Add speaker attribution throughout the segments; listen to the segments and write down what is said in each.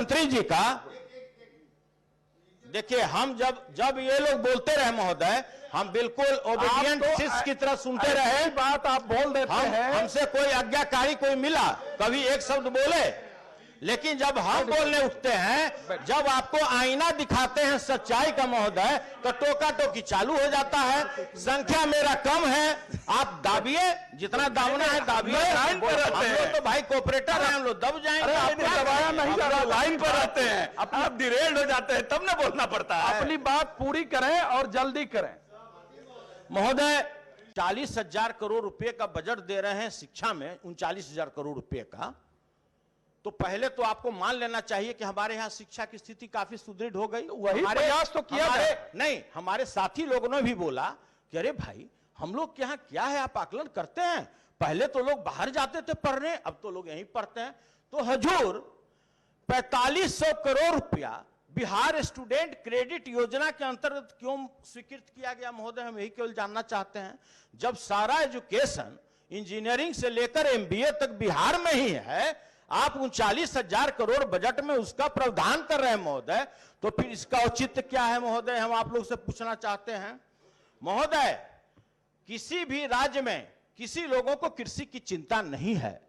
Speaker 1: मुख्यमंत्री जी का, देखिए हम जब ये लोग बोलते रहे महोदय, हम बिल्कुल ओबीडियंट शिष्य की तरह सुनते रहे।
Speaker 2: बात आप बोल देते हैं,
Speaker 1: हमसे कोई आज्ञाकारी कोई मिला, कभी एक शब्द बोले, लेकिन जब हम बोलने उठते हैं, जब आपको आईना दिखाते हैं सच्चाई का महोदय, तो टोका टोकी चालू हो जाता है। संख्या मेरा कम है, आप दाबिए, जितना दाबना है दाबिए।
Speaker 2: लाइन पर रहते
Speaker 1: हम
Speaker 2: हैं।
Speaker 1: लोग तो भाई कोऑपरेटर हैं, हम लोग दब जाएंगे।
Speaker 2: आपको दबाया नहीं जा रहा,
Speaker 3: लाइन पर रहते हैं, आप डिरेल्ड हो जाते हैं, तब ना बोलना पड़ता है।
Speaker 2: अपनी बात पूरी करें और जल्दी करें।
Speaker 1: महोदय 40,000 करोड़ रुपए का बजट दे रहे हैं शिक्षा में, 39,000 करोड़ रुपए का। तो पहले तो आपको मान लेना चाहिए कि हमारे यहाँ शिक्षा की स्थिति काफी सुदृढ़ हो गई।
Speaker 2: वही प्रयास तो किया जाए।
Speaker 1: नहीं, हमारे साथी लोगों ने भी बोला कि अरे भाई हम लोग के यहाँ क्या है, आप आकलन करते हैं। पहले तो लोग बाहर जाते थे पढ़ने, अब तो लोग यहीं पढ़ते हैं। तो हजूर 4500 करोड़ रुपया बिहार स्टूडेंट क्रेडिट योजना के अंतर्गत क्यों स्वीकृत किया गया महोदय, हम यही केवल जानना चाहते हैं। जब सारा एजुकेशन इंजीनियरिंग से लेकर एमबीए तक बिहार में ही है, आप 39,000 करोड़ बजट में उसका प्रावधान कर रहे हैं महोदय, तो फिर इसका औचित्य क्या है महोदय, हम आप लोग से पूछना चाहते हैं। महोदय किसी भी राज्य में किसी लोगों को कृषि की चिंता नहीं है।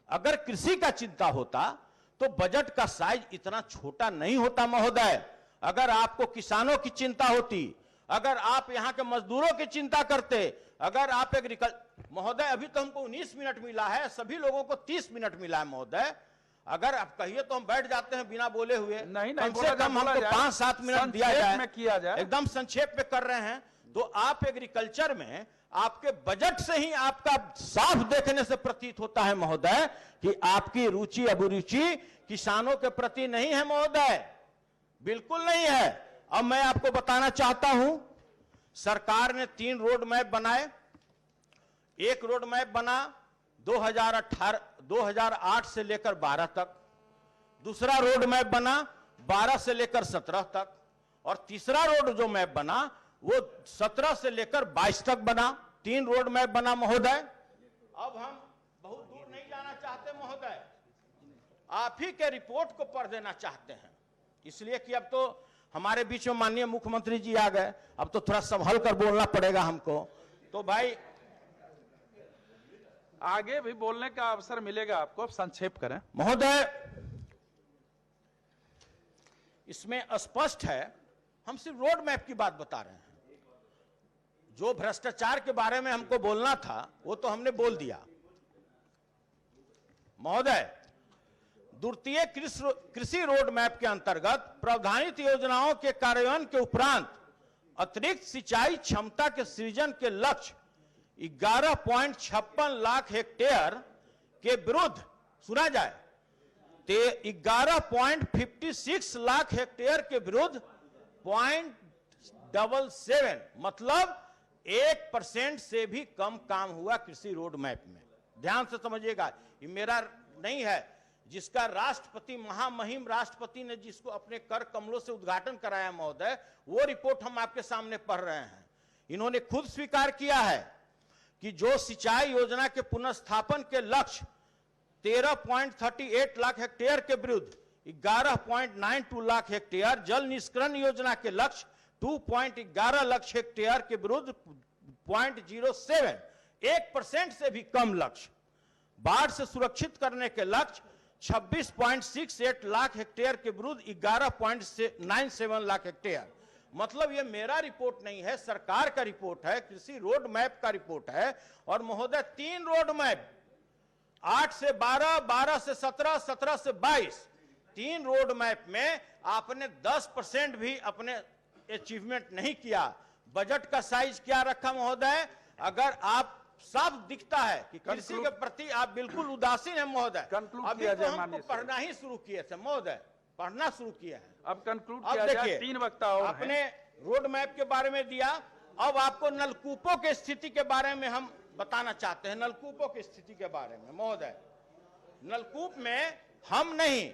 Speaker 1: अगर कृषि का चिंता होता तो बजट का साइज इतना छोटा नहीं होता महोदय। अगर आपको किसानों की चिंता होती, अगर आप यहां के मजदूरों की चिंता करते, अगर आप महोदय अभी तो हमको 19 मिनट मिला है, सभी लोगों को 30 मिनट मिला है महोदय। अगर आप कहिए तो हम बैठ जाते हैं बिना बोले हुए।
Speaker 2: नहीं,
Speaker 1: कम से कम हमको 5-7 मिनट दिया जाए,
Speaker 2: किया जाए।
Speaker 1: एकदम संक्षेप में कर रहे हैं। तो आप एग्रीकल्चर में आपके बजट से ही आपका साफ देखने से प्रतीत होता है महोदय कि आपकी रुचि अभिरुचि किसानों के प्रति नहीं है महोदय, बिल्कुल नहीं है। अब मैं आपको बताना चाहता हूं, सरकार ने 3 रोड मैप बनाए। एक रोड मैप बना 2008 से लेकर 12 तक, दूसरा रोड मैप बना 12 से लेकर 17 तक, और तीसरा रोड जो मैप बना वो 17 से लेकर 22 तक बना। 3 रोड मैप बना महोदय। अब हम बहुत दूर नहीं जाना चाहते महोदय, आप ही के रिपोर्ट को पढ़ देना चाहते हैं, इसलिए कि अब तो हमारे बीच में माननीय मुख्यमंत्री जी आ गए, अब तो थोड़ा संभल कर बोलना पड़ेगा हमको। तो भाई
Speaker 2: आगे भी बोलने का अवसर मिलेगा आपको, अब संक्षेप करें
Speaker 1: महोदय। इसमें स्पष्ट है, हम सिर्फ रोड मैप की बात बता रहे हैं। जो भ्रष्टाचार के बारे में हमको बोलना था वो तो हमने बोल दिया महोदय। द्वितीय कृषि रोड मैप के अंतर्गत प्रावधानित योजनाओं के कार्यान्वयन के उपरांत अतिरिक्त सिंचाई क्षमता के सृजन के लक्ष्य 11.56 लाख हेक्टेयर के विरुद्ध, सुना जाए, 11.56 लाख हेक्टेयर के विरुद्ध 0.77, मतलब 1% से भी कम काम हुआ कृषि रोड मैप में। ध्यान से समझिएगा, ये मेरा नहीं है, जिसका राष्ट्रपति, महामहिम राष्ट्रपति ने जिसको अपने कर कमलों से उद्घाटन कराया महोदय, वो रिपोर्ट हम आपके सामने पढ़ रहे हैं। इन्होंने खुद स्वीकार किया है कि जो सिंचाई योजना के पुनर्स्थापन के लक्ष्य 13.38 लाख हेक्टेयर के विरुद्ध 11.92 लाख हेक्टेयर, जल निष्करण योजना के लक्ष्य 2.11 लाख हेक्टेयर के विरुद्ध 0.07, 1% से भी कम लक्ष्य, बाढ़ से सुरक्षित करने के लक्ष्य 26.68 लाख हेक्टेयर के विरुद्ध 11.97 लाख हेक्टेयर। मतलब ये मेरा रिपोर्ट नहीं है, सरकार का रिपोर्ट है, कृषि रोड मैप का रिपोर्ट है। और महोदय 3 रोड मैप, 8 से 12, 12 से 17, 17 से 22, 3 रोड मैप में आपने 10% भी अपने अचीवमेंट नहीं किया। बजट का साइज क्या रखा महोदय? अगर आप साफ दिखता है कि कृषि के प्रति आप बिल्कुल उदासीन है महोदय। अभी तो हमको पढ़ना ही शुरू किए थे महोदय, पढ़ना शुरू किया है।
Speaker 2: अब कंक्लूड किया जाए, 3 वक्ता और
Speaker 1: अपने रोड मैप के बारे में दिया। अब आपको नलकूपों के स्थिति के बारे में हम बताना चाहते हैं। नलकूपों की स्थिति के बारे में महोदय, नलकूप में हम नहीं,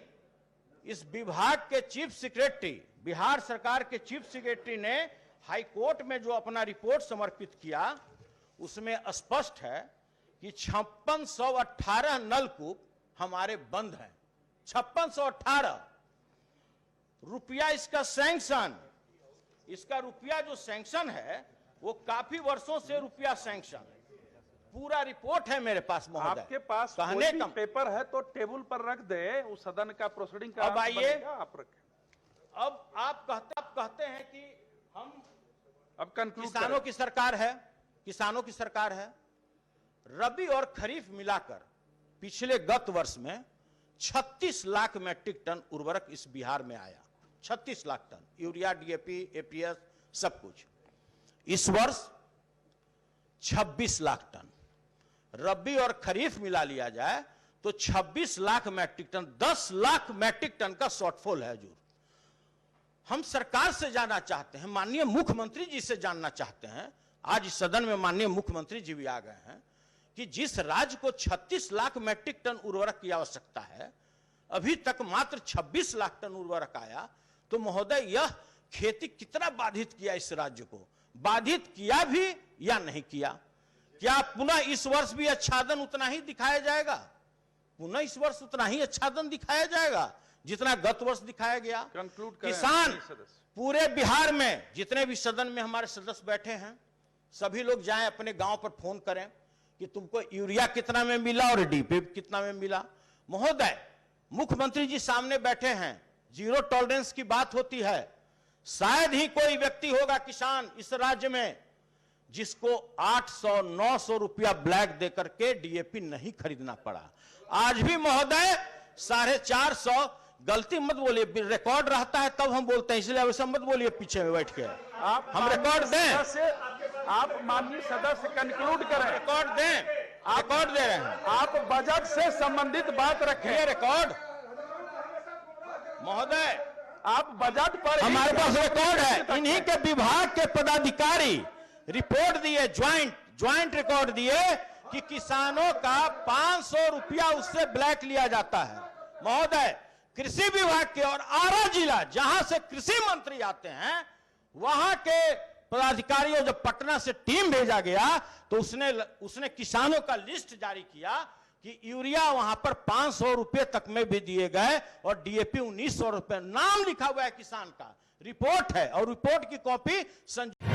Speaker 1: इस विभाग के चीफ सेक्रेटरी, बिहार सरकार के चीफ सेक्रेटरी ने हाई कोर्ट में जो अपना रिपोर्ट समर्पित किया, उसमें स्पष्ट है कि 5618 नलकूप हमारे बंद हैं। 5618 रुपया इसका सैंक्शन, इसका रुपया जो सैंक्शन है वो काफी वर्षों से रुपया सैंक्शन, पूरा रिपोर्ट है मेरे पास महोदय।
Speaker 2: आपके पास
Speaker 1: कहने
Speaker 2: कोई भी
Speaker 1: का
Speaker 2: पेपर है तो टेबल पर रख दे, उस सदन का प्रोसीडिंग का
Speaker 1: अब आइए,
Speaker 2: आप रखें।
Speaker 1: अब आप कहते हैं कि हम
Speaker 2: अब कंक्लूड
Speaker 1: किसानों की सरकार है, किसानों की सरकार है। रबी और खरीफ मिलाकर पिछले गत वर्ष में 36 लाख मैट्रिक टन उर्वरक इस बिहार में आया, 36 lakh ton urea, DAP, APS सब कुछ। इस वर्ष 26 लाख टन, रबी और खरीफ मिला लिया जाए तो 26 lakh metric ton, 10 lakh metric ton का शॉर्टफॉल है हजूर। हम सरकार से जानना चाहते हैं, माननीय मुख्यमंत्री जी से जानना चाहते हैं, आज इस सदन में माननीय मुख्यमंत्री जी भी आ गए हैं, कि जिस राज्य को 36 लाख मैट्रिक टन उर्वरक की आवश्यकता है, अभी तक मात्र 26 लाख टन उर्वरक आया, तो महोदय यह खेती कितना बाधित किया इस राज्य को, बाधित किया भी या नहीं किया? क्या पुनः इस वर्ष भी आच्छादन उतना ही दिखाया जाएगा? पुनः इस वर्ष उतना ही आच्छादन दिखाया जाएगा जितना गत वर्ष दिखाया गया?
Speaker 2: कंक्लूड करें
Speaker 1: किसान
Speaker 2: सदस्य।
Speaker 1: पूरे बिहार में जितने भी सदन में हमारे सदस्य बैठे हैं, सभी लोग जाएं अपने गांव पर फोन करें कि तुमको यूरिया कितना में मिला और डीपी कितना में मिला। महोदय, मुख्यमंत्री जी सामने बैठे हैं, जीरो टॉलरेंस की बात होती है। शायद ही कोई व्यक्ति होगा किसान इस राज्य में जिसको 800-900 रुपया ब्लैक देकर के डीएपी नहीं खरीदना पड़ा। आज भी महोदय 450, गलती मत बोलिए, रिकॉर्ड रहता है तब हम बोलते हैं, इसलिए वैसा मत बोलिए पीछे में बैठ के। हम रिकॉर्ड दें,
Speaker 2: आप माननीय सदस्य कंक्लूड करें,
Speaker 1: रिकॉर्ड दें, रिकॉर्ड दे रहे हैं
Speaker 2: आप बजट से संबंधित बात रखें।
Speaker 1: ये रिकॉर्ड महोदय,
Speaker 2: आप बजट पर
Speaker 1: हमारे पास रिकॉर्ड है, इन्हीं के विभाग के पदाधिकारी रिपोर्ट दिए, ज्वाइंट रिकॉर्ड दिए कि किसानों का 500 रुपया उससे ब्लैक लिया जाता है। महोदय, कृषि विभाग के और आरा जिला जहां से कृषि मंत्री आते हैं, वहां के पदाधिकारियों जब पटना से टीम भेजा गया तो उसने किसानों का लिस्ट जारी किया कि यूरिया वहां पर 500 रुपए तक में भी दिए गए और डीएपी 1900 रुपए, नाम लिखा हुआ है किसान का, रिपोर्ट है और रिपोर्ट की कॉपी संजय